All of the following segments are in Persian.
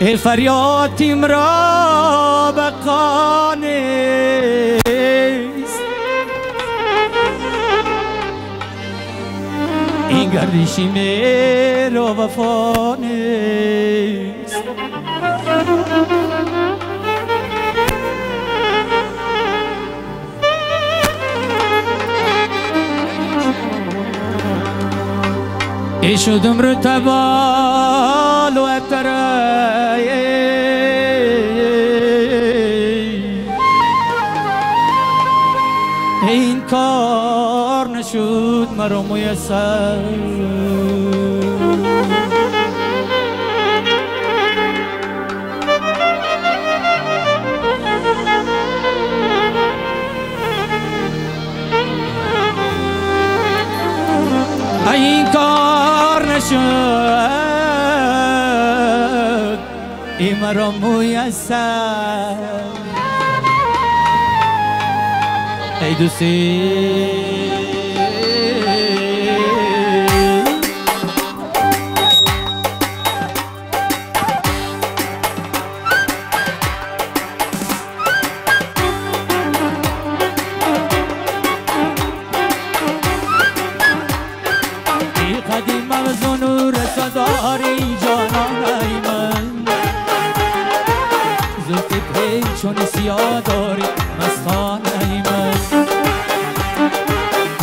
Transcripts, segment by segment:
ای فریاد تیم را بقا نیست، این گردشی مهر و وفا نیست. ای شدم رو تبال و اترای، این کار نشد مرا میسر. این کار نشد این مرا میسر. ای دوستی قدیم مغزون و رسداری جانانای من، زلف پیچون سیاه داری مستانای من.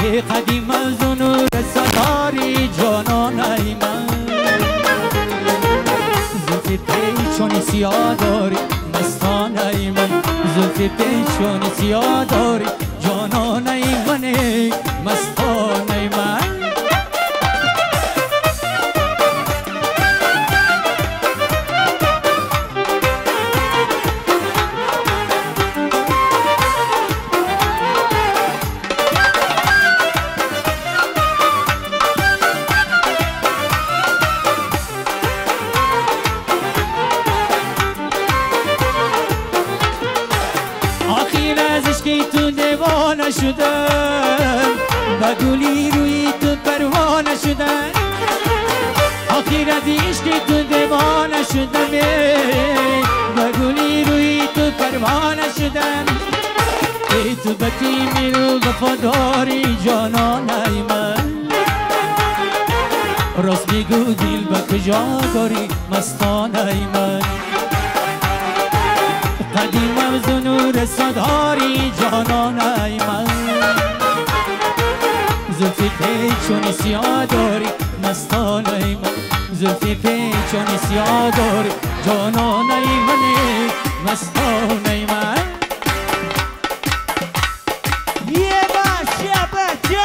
ای قدیم مغزون و رسداری جانانای من، زلف پیچون سیاه داری مستانای من. زلف پیچون سیاه داری جانانای من، مستانای من. تو دیوانه شدم، با گلی روی تو پروانه شدم. آخر از عشق تو دیوانه شدم، با گلی روی تو پروانه شدم. ای تو بکی رو وفاداری جانانای من، راست میگو دل با کجا داری مستانای من. قدیم مغزون و رسداری جانانای من، زلف پیچون سیاه داری مستانای من. زلف پیچون سیاه داری جانانای من، مستانای من. یه باش یه بچه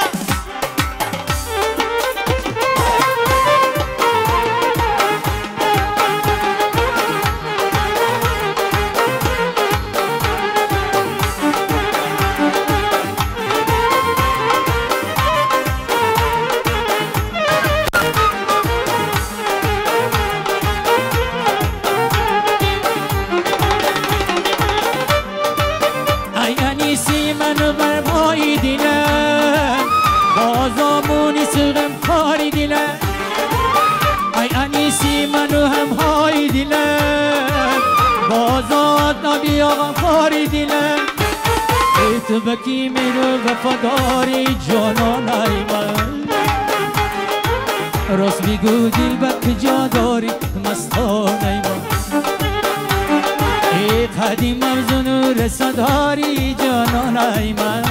منو بر پای دیلم، بازامونی سرم کاری دیلم. ای انیسی منو هم های دیلم، بازات نبی آقا کاری دیلم. ای تو بکی میرو وفاداری جانانای من، راست میگو دل بک جا داری مستانای من. ای قدیم مغزون و رسداری جانانای من،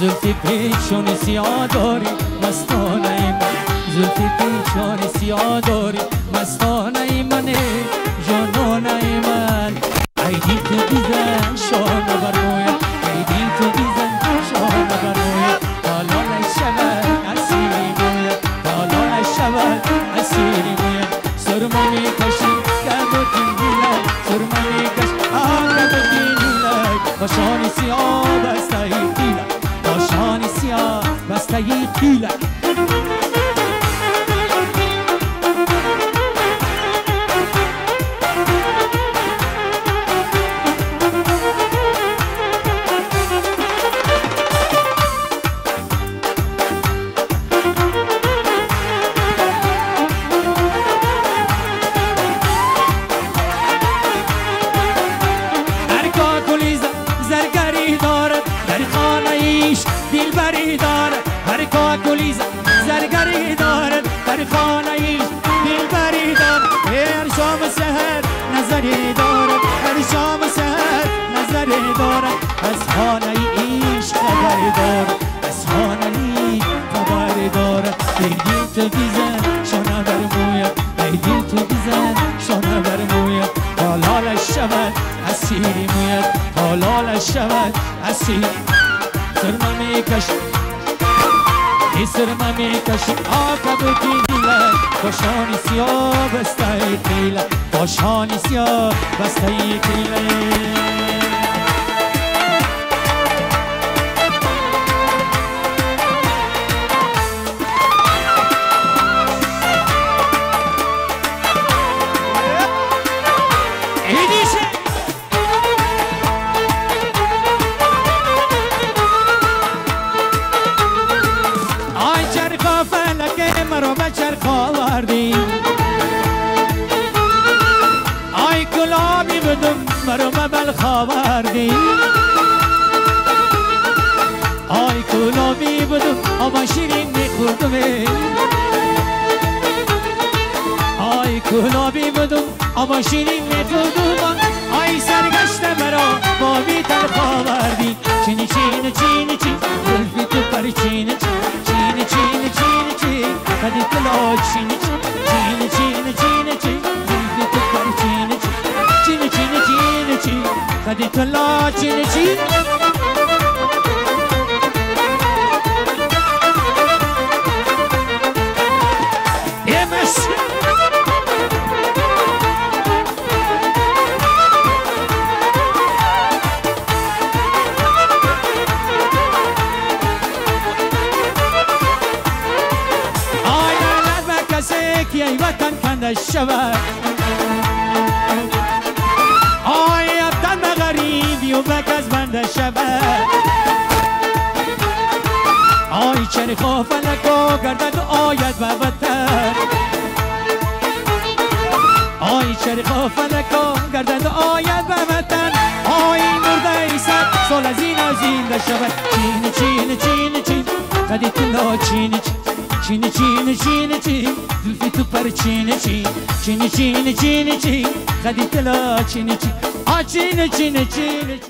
زلف پیچون سیاه داری مستانای من. زلف پیچون سیاه داری مستانای من، جانانای من. ای دل تو بیزن شانه بر مویم، ای دل تو بیزن شانه بر مویم. حالا نشود اسیری مویم، حالا نشود اسیری مویم. سرما میکشی سرمانی کش آرد دیلک، باشان سیاه بستهی دیلک، باشان سیاه بستهی دیلک. تو بیزن شانه بر مویت ای دل تو بیزن شانه بر مویت حلالش شود اسیر مویت حلالش شود اسیر سرما میکش ای سرما میکش آقا بگی دیلن باشانی سیاه بستای دیلن باشانی سیاه بستای دیلن مرا بچرخ آوردی آی گلابی بدم مرا ببلخ آوردی آی گلابی بدم آبا شیرین میخوردم آی گلابی بدم آبا شیرین میخوردم آی سرگشت مرا با بی تلخ آوردی چینی چینی چینی چین زلفی تو پر چینی چینی چینی چینی چین خدی کلا چینی چینی چینی چینی چین زلفی تو پر چینی چینی چینی چینی چین خدی کلا چینی چین ای وطن کندش شود آی ابتن به غریبی و بکز بندش شود آی چرخ و فلک و گردد آید و وطن آی چرخ و فلک و گردد آید و وطن آی مرده ایسد سال از این زنده شود چین چین چین چین قدی کلا چین چین چین چین چین زلفی تو پر چین چین چین چین چین چین قدی کلا چین چین چین چین چین